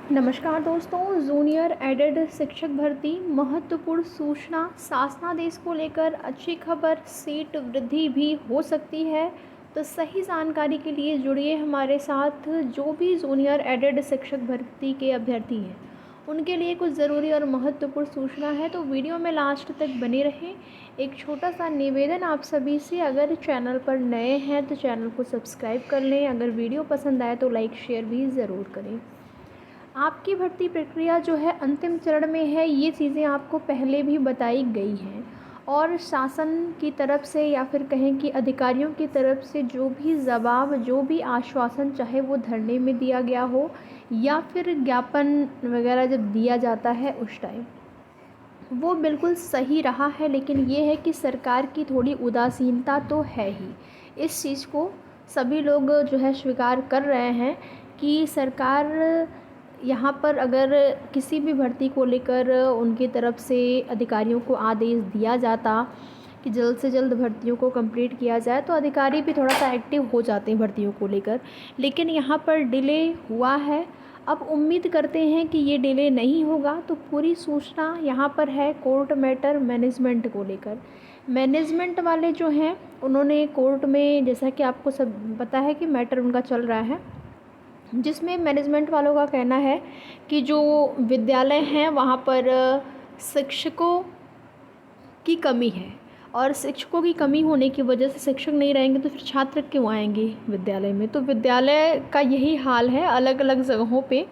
नमस्कार दोस्तों, junior added शिक्षक भर्ती महत्वपूर्ण सूचना। शासनादेश को लेकर अच्छी खबर, सीट वृद्धि भी हो सकती है। तो सही जानकारी के लिए जुड़िए हमारे साथ। जो भी जूनियर एडेड शिक्षक भर्ती के अभ्यर्थी हैं उनके लिए कुछ ज़रूरी और महत्वपूर्ण सूचना है, तो वीडियो में लास्ट तक बने रहें। एक छोटा सा निवेदन आप सभी से, अगर चैनल पर नए हैं तो चैनल को सब्सक्राइब कर लें। अगर वीडियो पसंद आए तो लाइक शेयर भी ज़रूर करें। आपकी भर्ती प्रक्रिया जो है अंतिम चरण में है, ये चीज़ें आपको पहले भी बताई गई हैं। और शासन की तरफ से या फिर कहें कि अधिकारियों की तरफ से जो भी जवाब, जो भी आश्वासन, चाहे वो धरने में दिया गया हो या फिर ज्ञापन वगैरह जब दिया जाता है उस टाइम, वो बिल्कुल सही रहा है। लेकिन ये है कि सरकार की थोड़ी उदासीनता तो है ही। इस चीज़ को सभी लोग जो है स्वीकार कर रहे हैं कि सरकार यहाँ पर अगर किसी भी भर्ती को लेकर उनकी तरफ से अधिकारियों को आदेश दिया जाता कि जल्द से जल्द भर्तियों को कंप्लीट किया जाए, तो अधिकारी भी थोड़ा सा एक्टिव हो जाते हैं भर्तियों को लेकर। लेकिन यहाँ पर डिले हुआ है। अब उम्मीद करते हैं कि ये डिले नहीं होगा। तो पूरी सूचना यहाँ पर है कोर्ट मैटर मैनेजमेंट को लेकर। मैनेजमेंट वाले जो हैं उन्होंने कोर्ट में, जैसा कि आपको सब पता है कि मैटर उनका चल रहा है, जिसमें मैनेजमेंट वालों का कहना है कि जो विद्यालय हैं वहाँ पर शिक्षकों की कमी है, और शिक्षकों की कमी होने की वजह से शिक्षक नहीं रहेंगे तो फिर छात्र क्यों आएंगे विद्यालय में। तो विद्यालय का यही हाल है अलग अलग जगहों पे।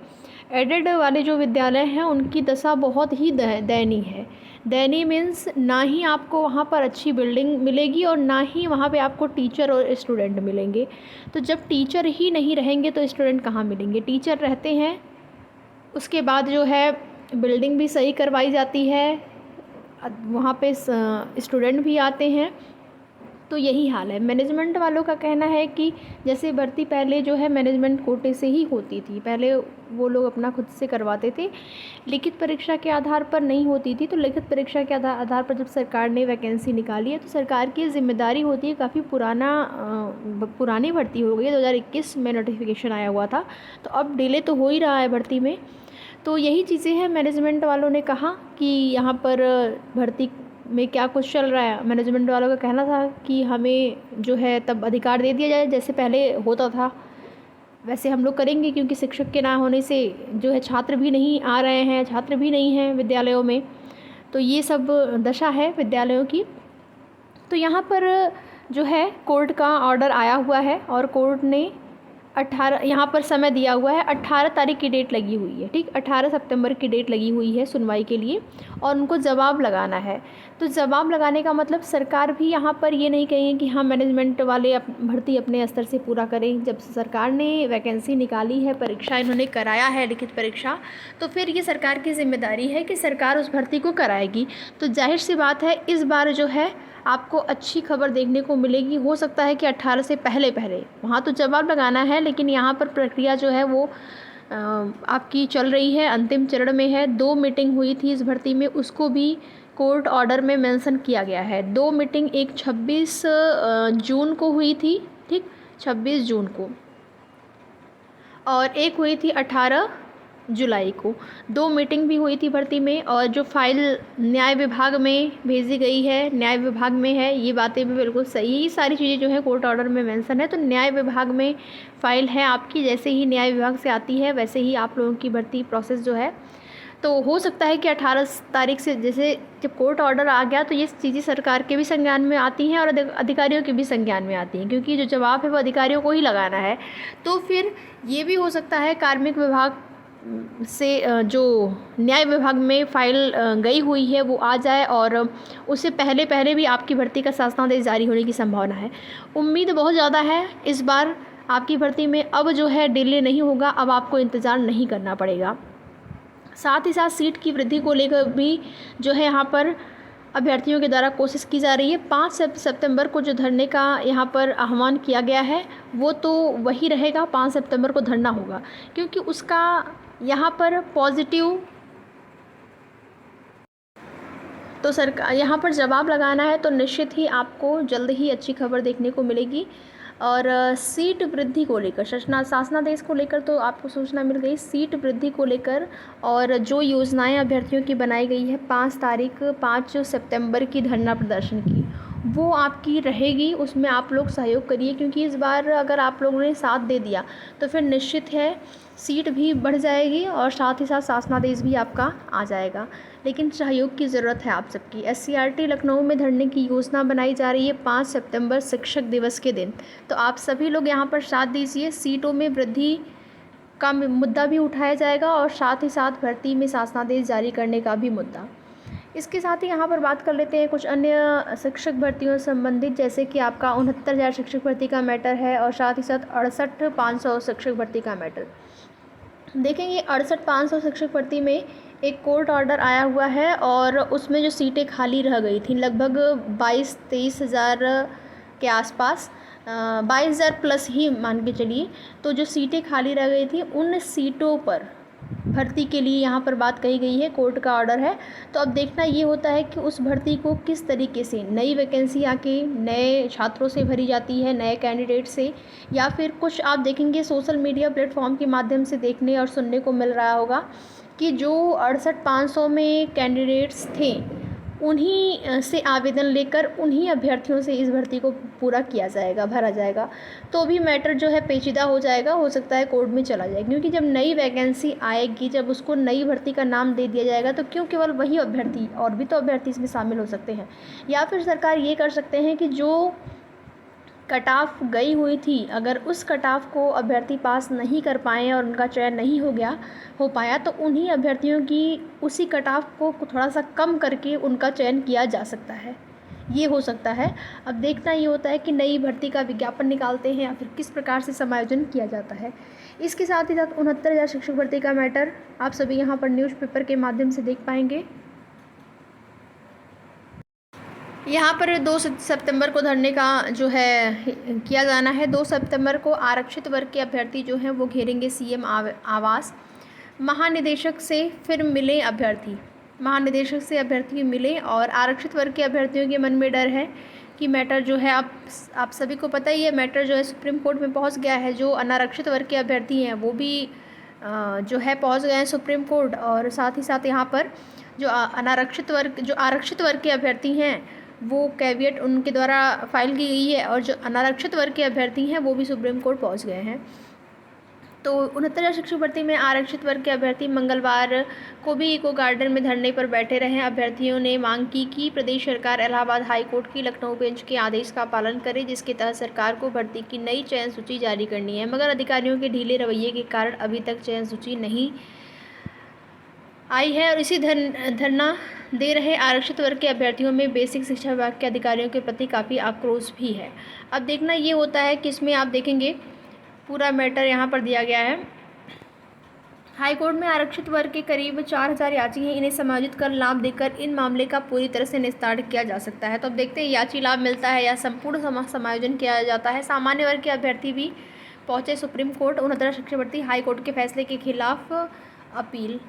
एडेड वाले जो विद्यालय हैं उनकी दशा बहुत ही दयनीय है। दयनीय मीन्स ना ही आपको वहाँ पर अच्छी बिल्डिंग मिलेगी और ना ही वहाँ पे आपको टीचर और स्टूडेंट मिलेंगे। तो जब टीचर ही नहीं रहेंगे तो स्टूडेंट कहाँ मिलेंगे। टीचर रहते हैं, उसके बाद जो है बिल्डिंग भी सही करवाई जाती है, वहाँ पे स्टूडेंट भी आते हैं। तो यही हाल है। मैनेजमेंट वालों का कहना है कि जैसे भर्ती पहले जो है मैनेजमेंट कोटे से ही होती थी, पहले वो लोग अपना खुद से करवाते थे, लिखित परीक्षा के आधार पर नहीं होती थी। तो लिखित परीक्षा के आधार पर जब सरकार ने वैकेंसी निकाली है तो सरकार की जिम्मेदारी होती है। काफ़ी पुरानी भर्ती हो गई है, 2021 में नोटिफिकेशन आया हुआ था, तो अब डिले तो हो ही रहा है भर्ती में। तो यही चीज़ें हैं। मैनेजमेंट वालों ने कहा कि यहाँ पर भर्ती में क्या कुछ चल रहा है। मैनेजमेंट वालों का कहना था कि हमें जो है तब अधिकार दे दिया जाए, जैसे पहले होता था वैसे हम लोग करेंगे, क्योंकि शिक्षक के ना होने से जो है छात्र भी नहीं आ रहे हैं, छात्र भी नहीं हैं विद्यालयों में। तो ये सब दशा है विद्यालयों की। तो यहाँ पर जो है कोर्ट का ऑर्डर आया हुआ है और कोर्ट ने 18 यहाँ पर समय दिया हुआ है, 18 तारीख की डेट लगी हुई है। ठीक, 18 सितंबर की डेट लगी हुई है सुनवाई के लिए, और उनको जवाब लगाना है। तो जवाब लगाने का मतलब सरकार भी यहाँ पर ये नहीं कहेंगे कि हाँ मैनेजमेंट वाले भर्ती अपने स्तर से पूरा करें। जब सरकार ने वैकेंसी निकाली है, परीक्षा इन्होंने कराया है लिखित परीक्षा, तो फिर ये सरकार की जिम्मेदारी है कि सरकार उस भर्ती को कराएगी। तो जाहिर सी बात है इस बार जो है आपको अच्छी खबर देखने को मिलेगी। हो सकता है कि 18 से पहले पहले, वहाँ तो जवाब लगाना है, लेकिन यहाँ पर प्रक्रिया जो है वो आपकी चल रही है, अंतिम चरण में है। 2 मीटिंग हुई थी इस भर्ती में, उसको भी कोर्ट ऑर्डर में मेंशन किया गया है। 2 मीटिंग, एक 26 जून को हुई थी, ठीक, 26 जून को, और एक हुई थी 18 जुलाई को। 2 मीटिंग भी हुई थी भर्ती में। और जो फाइल न्याय विभाग में भेजी गई है, न्याय विभाग में है, ये बातें भी बिल्कुल सही। ये सारी चीज़ें जो है कोर्ट ऑर्डर में मेंशन है। तो न्याय विभाग में फ़ाइल है आपकी, जैसे ही न्याय विभाग से आती है वैसे ही आप लोगों की भर्ती प्रोसेस जो है। तो हो सकता है कि 18 तारीख से, जैसे जब कोर्ट ऑर्डर आ गया तो ये चीज़ें सरकार के भी संज्ञान में आती हैं और अधिकारियों के भी संज्ञान में आती हैं, क्योंकि जो जवाब है वो अधिकारियों को ही लगाना है। तो फिर ये भी हो सकता है कार्मिक विभाग से जो न्याय विभाग में फ़ाइल गई हुई है वो आ जाए, और उससे पहले पहले भी आपकी भर्ती का शासनादेश जारी होने की संभावना है। उम्मीद बहुत ज़्यादा है इस बार आपकी भर्ती में अब जो है डिले नहीं होगा, अब आपको इंतज़ार नहीं करना पड़ेगा। साथ ही साथ सीट की वृद्धि को लेकर भी जो है यहाँ पर अभ्यर्थियों के द्वारा कोशिश की जा रही है। 5 सितंबर को जो धरने का यहाँ पर आह्वान किया गया है वो तो वही रहेगा, 5 सितंबर को धरना होगा, क्योंकि उसका यहाँ पर पॉजिटिव, तो सरकार यहाँ पर जवाब लगाना है। तो निश्चित ही आपको जल्द ही अच्छी खबर देखने को मिलेगी। और सीट वृद्धि को लेकर शासनादेश को लेकर तो आपको सूचना मिल गई। सीट वृद्धि को लेकर और जो योजनाएं अभ्यर्थियों की बनाई गई है 5 सितंबर की धरना प्रदर्शन की, वो आपकी रहेगी। उसमें आप लोग सहयोग करिए, क्योंकि इस बार अगर आप लोगों ने साथ दे दिया तो फिर निश्चित है सीट भी बढ़ जाएगी और साथ ही साथ शासनादेश भी आपका आ जाएगा। लेकिन सहयोग की ज़रूरत है आप सबकी। SCRT लखनऊ में धरने की योजना बनाई जा रही है 5 सितंबर शिक्षक दिवस के दिन। तो आप सभी लोग यहाँ पर साथ दीजिए। सीटों में वृद्धि का मुद्दा भी उठाया जाएगा और साथ ही साथ भर्ती में शासनादेश जारी करने का भी मुद्दा। इसके साथ ही यहाँ पर बात कर लेते हैं कुछ अन्य शिक्षक भर्तियों से संबंधित, जैसे कि आपका 69,000 शिक्षक भर्ती का मैटर है और साथ ही साथ 68,500 शिक्षक भर्ती का मैटर। देखेंगे 68,500 शिक्षक भर्ती में एक कोर्ट ऑर्डर आया हुआ है और उसमें जो सीटें खाली रह गई थी लगभग 22-23 हज़ार के आसपास, 22,000 प्लस ही मान के चलिए। तो जो सीटें खाली रह गई थी उन सीटों पर भर्ती के लिए यहाँ पर बात कही गई है, कोर्ट का ऑर्डर है। तो अब देखना ये होता है कि उस भर्ती को किस तरीके से नई वैकेंसी आके नए छात्रों से भरी जाती है, नए कैंडिडेट से, या फिर कुछ आप देखेंगे सोशल मीडिया प्लेटफॉर्म के माध्यम से देखने और सुनने को मिल रहा होगा कि जो 68,500 में कैंडिडेट्स थे उन्हीं से आवेदन लेकर उन्हीं अभ्यर्थियों से इस भर्ती को पूरा किया जाएगा, भरा जाएगा। तो भी मैटर जो है पेचीदा हो जाएगा, हो सकता है कोर्ट में चला जाए, क्योंकि जब नई वैकेंसी आएगी, जब उसको नई भर्ती का नाम दे दिया जाएगा तो क्यों केवल वही अभ्यर्थी, और भी तो अभ्यर्थी इसमें शामिल हो सकते हैं। या फिर सरकार ये कर सकते हैं कि जो कट ऑफ गई हुई थी, अगर उस कट ऑफ को अभ्यर्थी पास नहीं कर पाए और उनका चयन नहीं हो पाया तो उन्हीं अभ्यर्थियों की उसी कट ऑफ को थोड़ा सा कम करके उनका चयन किया जा सकता है, ये हो सकता है। अब देखना ये होता है कि नई भर्ती का विज्ञापन निकालते हैं या फिर किस प्रकार से समायोजन किया जाता है। इसके साथ ही साथ 69,000 शिक्षक भर्ती का मैटर आप सभी यहाँ पर न्यूज़पेपर के माध्यम से देख पाएंगे। यहाँ पर 2 सितंबर को धरने का जो है किया जाना है। 2 सितंबर को आरक्षित वर्ग के अभ्यर्थी जो हैं वो घेरेंगे CM आवास। महानिदेशक से फिर मिले अभ्यर्थी, महानिदेशक से अभ्यर्थी मिले और आरक्षित वर्ग के अभ्यर्थियों के मन में डर है कि मैटर जो है आप सभी को पता ही है, मैटर जो है सुप्रीम कोर्ट में पहुँच गया है। जो अनारक्षित वर्ग के अभ्यर्थी हैं वो भी जो है पहुँच गए हैं सुप्रीम कोर्ट, और साथ ही साथ यहाँ पर जो आरक्षित वर्ग के अभ्यर्थी हैं वो कैविएट उनके द्वारा फाइल की गई है, और जो अनारक्षित वर्ग के अभ्यर्थी हैं वो भी सुप्रीम कोर्ट पहुंच गए हैं। तो 69,000 शिक्षक भर्ती में आरक्षित वर्ग के अभ्यर्थी मंगलवार को भी इको गार्डन में धरने पर बैठे रहे। अभ्यर्थियों ने मांग की कि प्रदेश सरकार इलाहाबाद हाई कोर्ट की लखनऊ बेंच के आदेश का पालन करे, जिसके तहत सरकार को भर्ती की नई चयन सूची जारी करनी है। मगर अधिकारियों के ढीले रवैये के कारण अभी तक चयन सूची नहीं आई है। और इसी धरना दे रहे आरक्षित वर्ग के अभ्यर्थियों में बेसिक शिक्षा विभाग के अधिकारियों के प्रति काफ़ी आक्रोश भी है। अब देखना ये होता है कि इसमें आप देखेंगे पूरा मैटर यहाँ पर दिया गया है। हाई कोर्ट में आरक्षित वर्ग के करीब 4,000 याची हैं, इन्हें समायोजित कर लाभ देकर इन मामले का पूरी तरह से निस्तारण किया जा सकता है। तो अब देखते हैं याची लाभ मिलता है या संपूर्ण समायोजन किया जाता है। सामान्य वर्ग के अभ्यर्थी भी पहुँचे सुप्रीम कोर्ट। 69,000 शिक्षक भर्ती हाई कोर्ट के फैसले के खिलाफ अपील।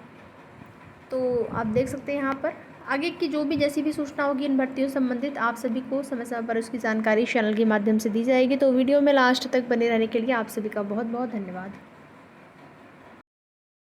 तो आप देख सकते हैं यहाँ पर आगे की जो भी जैसी भी सूचना होगी इन भर्तियों से संबंधित आप सभी को समय समय पर उसकी जानकारी चैनल के माध्यम से दी जाएगी। तो वीडियो में लास्ट तक बने रहने के लिए आप सभी का बहुत बहुत धन्यवाद।